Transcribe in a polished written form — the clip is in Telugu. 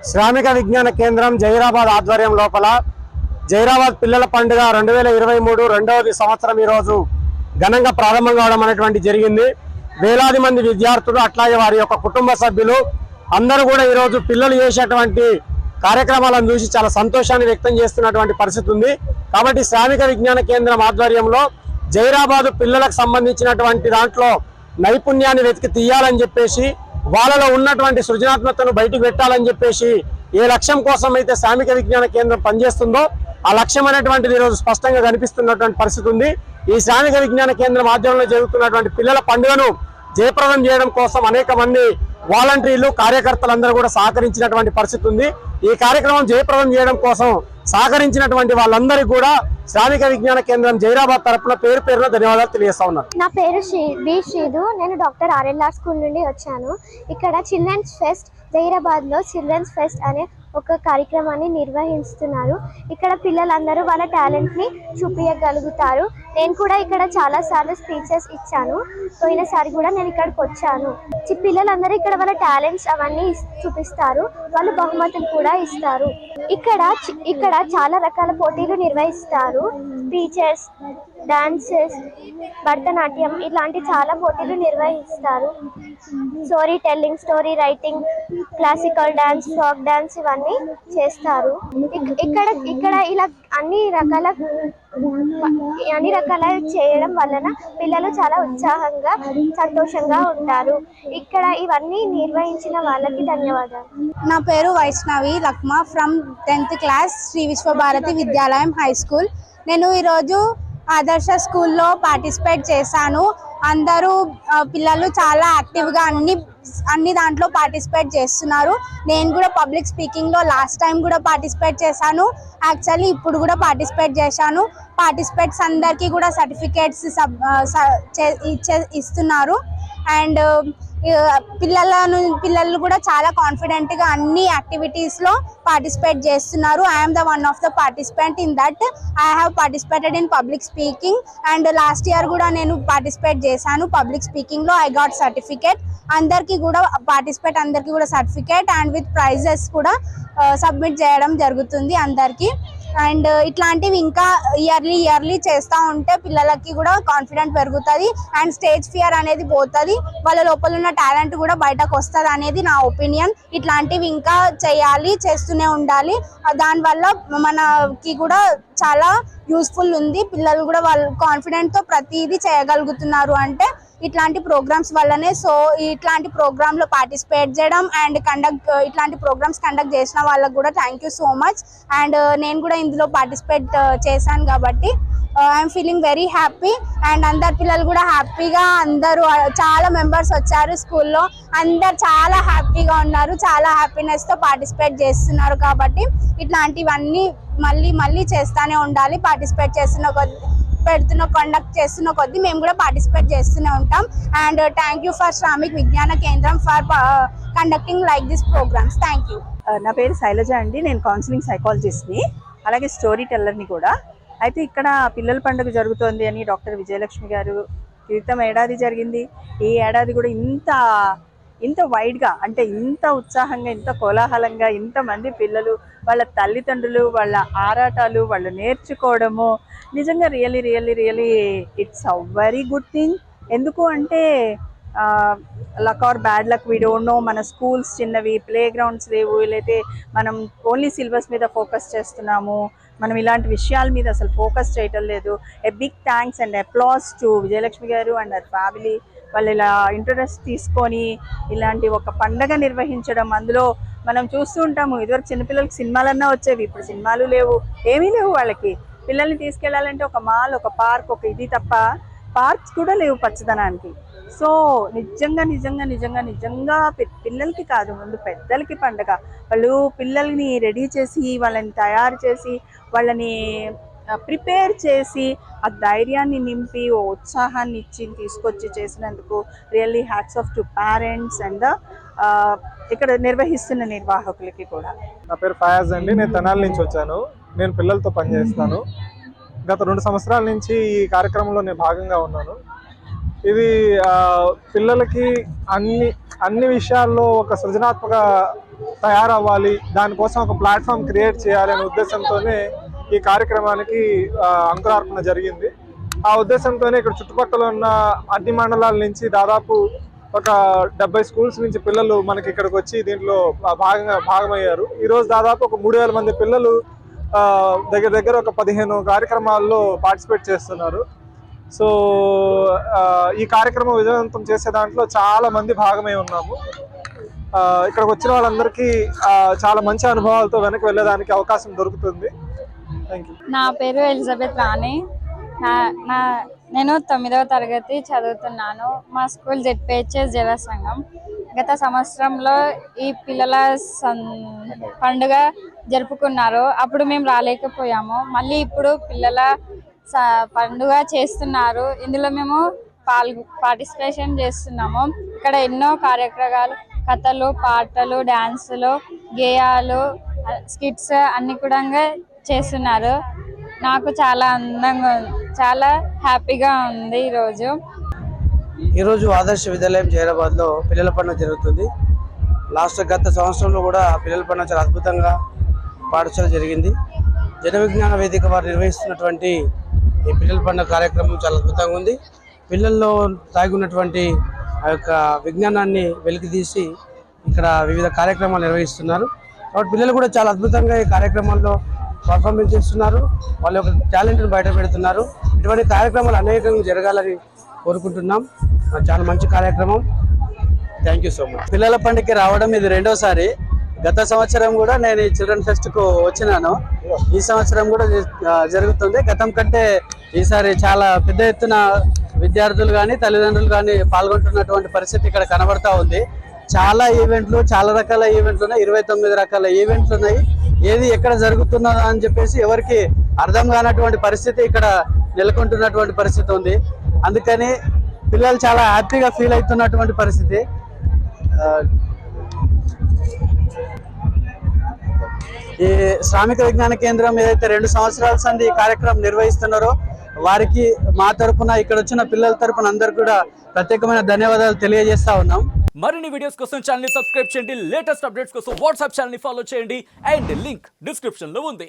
శ్రామిక విజ్ఞాన కేంద్రం జైరాబాద్ ఆధ్వర్యం లోపల జైరాబాద్ పిల్లల పండుగ 2023 రెండవది సంవత్సరం ఈరోజు ఘనంగా ప్రారంభం కావడం అనేటువంటి జరిగింది. వేలాది మంది విద్యార్థులు అట్లాగే వారి యొక్క కుటుంబ సభ్యులు అందరూ కూడా ఈరోజు పిల్లలు చేసేటువంటి కార్యక్రమాలను చూసి చాలా సంతోషాన్ని వ్యక్తం చేస్తున్నటువంటి పరిస్థితి ఉంది. కాబట్టి శ్రామిక విజ్ఞాన కేంద్రం ఆధ్వర్యంలో జైరాబాద్ పిల్లలకు సంబంధించినటువంటి దాంట్లో నైపుణ్యాన్ని వెతికి తీయాలని చెప్పేసి వాళ్ళలో ఉన్నటువంటి సృజనాత్మకతను బయటకు పెట్టాలని చెప్పేసి ఏ లక్ష్యం కోసం అయితే శ్రామిక విజ్ఞాన కేంద్రం పనిచేస్తుందో ఆ లక్ష్యం అనేటువంటిది ఈరోజు స్పష్టంగా కనిపిస్తున్నటువంటి పరిస్థితి ఉంది. ఈ శ్రామిక విజ్ఞాన కేంద్రం ఆధ్వర్యంలో జరుగుతున్నటువంటి పిల్లల పండుగను జయప్రదం చేయడం కోసం అనేక మంది వాలంటీర్లు కార్యకర్తలందరూ కూడా సహకరించినటువంటి పరిస్థితి ఉంది. ఈ కార్యక్రమం జయప్రదం చేయడం కోసం సహకరించినటువంటి వాళ్ళందరికీ కూడా శ్రామిక విజ్ఞాన కేంద్రం జైరాబాద్ తరపున పేరు పేరున ధన్యవాదాలు తెలియజేస్తా ఉన్నారు. నా పేరు శ్రీదు. నేను డాక్టర్ ఆర్ఎల్ఆర్ స్కూల్ నుండి వచ్చాను. ఇక్కడ చిల్డ్రన్స్ ఫెస్ట్ జైరాబాద్లో చిల్డ్రన్స్ ఫెస్ట్ అనే ఒక కార్యక్రమాన్ని నిర్వహిస్తున్నారు. ఇక్కడ పిల్లలందరూ వాళ్ళ టాలెంట్ని చూపించగలుగుతారు. నేను కూడా ఇక్కడ చాలాసార్లు స్పీచెస్ ఇచ్చాను. పోయినసారి కూడా నేను ఇక్కడికి వచ్చాను. పిల్లలందరూ ఇక్కడ వాళ్ళ టాలెంట్స్ అవన్నీ చూపిస్తారు. వాళ్ళు బహుమతులు కూడా ఇస్తారు. ఇక్కడ చాలా రకాల పోటీలు నిర్వహిస్తారు. స్పీచెస్, డాన్సెస్, భరతనాట్యం ఇలాంటి చాలా పోటీలు నిర్వహిస్తారు. Story telling, story writing, classical dance, folk dance ఇవన్నీ చేస్తారు. ఇక్కడ ఇలా అన్ని రకాల చేయడం వలన పిల్లలు చాలా ఉత్సాహంగా సంతోషంగా ఉంటారు. ఇక్కడ ఇవన్నీ నిర్వహించిన వాళ్ళకి ధన్యవాదాలు. నా పేరు Vaishnavi Lakma from 10th class Shri Vishwabharati Vidyalayam high school. నేను ఈరోజు ఆదర్శ స్కూల్లో పార్టిసిపేట్ చేశాను. అందరూ పిల్లలు చాలా యాక్టివ్గా అన్ని దాంట్లో పార్టిసిపేట్ చేస్తున్నారు. నేను కూడా పబ్లిక్ స్పీకింగ్లో లాస్ట్ టైం కూడా పార్టిసిపేట్ చేశాను. యాక్చువల్లీ ఇప్పుడు కూడా పార్టిసిపేట్ చేశాను. పార్టిసిపేట్స్ అందరికీ కూడా సర్టిఫికేట్స్ ఇస్తున్నారు. అండ్ పిల్లలు కూడా చాలా కాన్ఫిడెంట్గా అన్ని యాక్టివిటీస్లో పార్టిసిపేట్ చేస్తున్నారు. I'm the one of the participant in that. I have participated in public speaking and last year కూడా నేను పార్టిసిపేట్ చేశాను పబ్లిక్ స్పీకింగ్లో. I got certificate. అందరికీ కూడా సర్టిఫికేట్ అండ్ విత్ ప్రైజెస్ కూడా సబ్మిట్ చేయడం జరుగుతుంది అందరికీ. అండ్ ఇట్లాంటివి ఇంకా ఇయర్లీ చేస్తూ ఉంటే పిల్లలకి కూడా కాన్ఫిడెంట్ పెరుగుతుంది అండ్ స్టేజ్ ఫియర్ అనేది పోతుంది. వాళ్ళ లోపల ఉన్న టాలెంట్ కూడా బయటకు వస్తుంది అనేది నా ఒపీనియన్. ఇట్లాంటివి ఇంకా చేస్తూనే ఉండాలి. దానివల్ల మనకి కూడా చాలా యూస్ఫుల్ ఉంది. పిల్లలు కూడా వాళ్ళు కాన్ఫిడెంట్తో ప్రతిదీ చేయగలుగుతున్నారు అంటే ఇట్లాంటి ప్రోగ్రామ్స్ వల్లనే. సో ఇట్లాంటి ప్రోగ్రాంలో పార్టిసిపేట్ చేయడం అండ్ ఇట్లాంటి ప్రోగ్రామ్స్ కండక్ట్ చేసిన వాళ్ళకు కూడా thank you so much. And నేను కూడా ఇందులో పార్టిసిపేట్ చేశాను కాబట్టి I'm feeling very happy. And అందరు పిల్లలు కూడా హ్యాపీగా, అందరూ చాలా మెంబర్స్ వచ్చారు స్కూల్లో. అందరు చాలా హ్యాపీగా ఉన్నారు. చాలా హ్యాపీనెస్తో పార్టిసిపేట్ చేస్తున్నారు. కాబట్టి ఇట్లాంటివన్నీ మళ్ళీ చేస్తూనే ఉండాలి. పార్టిసిపేట్ కండక్ట్ చేస్తున్న కొద్దీ మేము కూడా పార్టిసిపేట్ చేస్తూనే ఉంటాం. And thank you for Shramik Vignana Kendram for conducting like this programmes. Thank you. నా పేరు శైలజ అండి. నేను కౌన్సిలింగ్ సైకాలజిస్ట్ని, అలాగే స్టోరీ టెల్లర్ని కూడా. అయితే ఇక్కడ పిల్లల పండుగ జరుగుతోంది అని డాక్టర్ విజయలక్ష్మి గారు క్రితం ఏడాది జరిగింది. ఈ ఏడాది కూడా ఇంత వైడ్గా, అంటే ఇంత ఉత్సాహంగా, ఇంత కోలాహలంగా, ఇంతమంది పిల్లలు, వాళ్ళ తల్లిదండ్రులు, వాళ్ళ ఆరాటాలు, వాళ్ళు నేర్చుకోవడము నిజంగా really it's a very good thing. ఎందుకు అంటే luck or bad luck we don't know. మన స్కూల్స్ చిన్నవి, ప్లే గ్రౌండ్స్ లేవు, లేకపోతే మనం ఓన్లీ సిలబస్ మీద ఫోకస్ చేస్తున్నాము. మనం ఇలాంటి విషయాల మీద అసలు ఫోకస్ చేయటం లేదు. A big thanks and applause to Vijayalakshmi గారు అండ్ అవర్ ఫ్యామిలీ. వాళ్ళు ఇలా ఇంట్రెస్ట్ తీసుకొని ఇలాంటి ఒక పండగ నిర్వహించడం. అందులో మనం చూస్తూ ఉంటాము, ఇదివరకు చిన్నపిల్లలకి సినిమాలన్నా వచ్చేవి, ఇప్పుడు సినిమాలు లేవు, ఏమీ లేవు. వాళ్ళకి పిల్లల్ని తీసుకెళ్లాలంటే ఒక మాల్, ఒక పార్క్, ఒక ఇది తప్ప పార్క్స్ కూడా లేవు పచ్చదనానికి. సో నిజంగా పిల్లలకి కాదు, ముందు పెద్దలకి పండగ. వాళ్ళు పిల్లల్ని రెడీ చేసి, వాళ్ళని తయారు చేసి, వాళ్ళని ప్రిపేర్ చేసి, ఆ ధైర్యాన్ని నింపి, ఓ ఉత్సాహాన్ని ఇచ్చి తీసుకొచ్చి చేసినందుకు really hats off to parents and ఇక్కడ నిర్వహిస్తున్న నిర్వాహకులకి కూడా. నా పేరు ఫయాజ్ అండి. నేను తెనాలి నుంచి వచ్చాను. నేను పిల్లలతో పనిచేస్తాను. గత 2 సంవత్సరాల నుంచి ఈ కార్యక్రమంలో నేను భాగంగా ఉన్నాను. ఇది పిల్లలకి అన్ని విషయాల్లో ఒక సృజనాత్మక తయారవ్వాలి, దానికోసం ఒక ప్లాట్ఫామ్ క్రియేట్ చేయాలి అనే ఉద్దేశంతోనే ఈ కార్యక్రమానికి అంకురార్పణ జరిగింది. ఆ ఉద్దేశంతోనే ఇక్కడ చుట్టుపక్కల ఉన్న అన్ని మండలాల నుంచి దాదాపు ఒక 70 స్కూల్స్ నుంచి పిల్లలు మనకి ఇక్కడికి వచ్చి దీంట్లో భాగమయ్యారు. ఈరోజు దాదాపు ఒక 3000 మంది పిల్లలు దగ్గర ఒక 15 కార్యక్రమాల్లో పార్టిసిపేట్ చేస్తున్నారు. సో ఈ కార్యక్రమం విజయవంతం చేసే దాంట్లో చాలా మంది భాగమై ఉన్నాము. ఇక్కడికి వచ్చిన వాళ్ళందరికీ చాలా మంచి అనుభవాలతో వెనక్కి వెళ్ళేదానికి అవకాశం దొరుకుతుంది. Thank you. నా పేరు ఎలిజబెత్ రాణి. నేను 9వ తరగతి చదువుతున్నాను. మా స్కూల్ జెడ్పిహెచ్ఎస్ జల సంఘం. గత సంవత్సరంలో ఈ పిల్లల పండుగ జరుపుకున్నారు. అప్పుడు మేము రాలేకపోయాము. మళ్ళీ ఇప్పుడు పిల్లల పండుగ చేస్తున్నారు. ఇందులో మేము పార్టిసిపేషన్ చేస్తున్నాము. ఇక్కడ ఎన్నో కార్యక్రమాలు, కథలు, పాటలు, డాన్సులు, గేయాలు, స్కిట్స్ అన్ని కూడా చేస్తున్నారు. నాకు చాలా అందంగా, చాలా హ్యాపీగా ఉంది ఈరోజు ఆదర్శ విద్యాలయం జైరాబాద్లో పిల్లల పండుగ జరుగుతుంది. గత సంవత్సరంలో కూడా పిల్లల పండుగ చాలా అద్భుతంగా పాఠశాల జరిగింది. జన విజ్ఞాన వేదిక వారు నిర్వహిస్తున్నటువంటి ఈ పిల్లల పండుగ కార్యక్రమం చాలా అద్భుతంగా ఉంది. పిల్లల్లో దాగి ఉన్నటువంటి ఆ యొక్క విజ్ఞానాన్ని వెలికితీసి ఇక్కడ వివిధ కార్యక్రమాలు నిర్వహిస్తున్నారు. కాబట్టి పిల్లలు కూడా చాలా అద్భుతంగా ఈ కార్యక్రమాల్లో పర్ఫార్మెన్స్ చేస్తున్నారు. వాళ్ళ యొక్క టాలెంట్ని బయట పెడుతున్నారు. ఇటువంటి కార్యక్రమాలు అనేకంగా జరగాలని కోరుకుంటున్నాం. చాలా మంచి కార్యక్రమం. Thank you so much. పిల్లల పండుగకి రావడం ఇది రెండోసారి. గత సంవత్సరం కూడా నేను ఈ చిల్డ్రన్ ఫెస్ట్కు వచ్చినాను. ఈ సంవత్సరం కూడా జరుగుతుంది. గతం కంటే ఈసారి చాలా పెద్ద ఎత్తున విద్యార్థులు కానీ తల్లిదండ్రులు కానీ పాల్గొంటున్నటువంటి పరిస్థితి ఇక్కడ కనబడతా ఉంది. చాలా ఈవెంట్లు, చాలా రకాల ఈవెంట్లు ఉన్నాయి. 29 రకాల ఈవెంట్లు ఉన్నాయి. ఏది ఎక్కడ జరుగుతున్నదా అని చెప్పేసి ఎవరికి అర్థం కానటువంటి పరిస్థితి ఇక్కడ నెలకొంటున్నటువంటి పరిస్థితి ఉంది. అందుకని పిల్లలు చాలా హ్యాపీగా ఫీల్ అవుతున్నటువంటి పరిస్థితి. ఈ శ్రామిక విజ్ఞాన కేంద్రం ఏదైతే 2 సంవత్సరాల సంది ఈ కార్యక్రమం నిర్వహిస్తున్నారో వారికి మా తరపున, ఇక్కడ వచ్చిన పిల్లల తరపున అందరు కూడా ప్రత్యేకమైన ధన్యవాదాలు తెలియజేస్తా ఉన్నాం. మరిన్ని వీడియోస్ కోసం ఛానల్ ని సబ్స్క్రైబ్ చేయండి. లేటెస్ట్ అప్డేట్స్ కోసం వాట్సాప్ ఛానల్ ని ఫాలో చేయండి. అండ్ లింక్ డిస్క్రిప్షన్ లో ఉంది.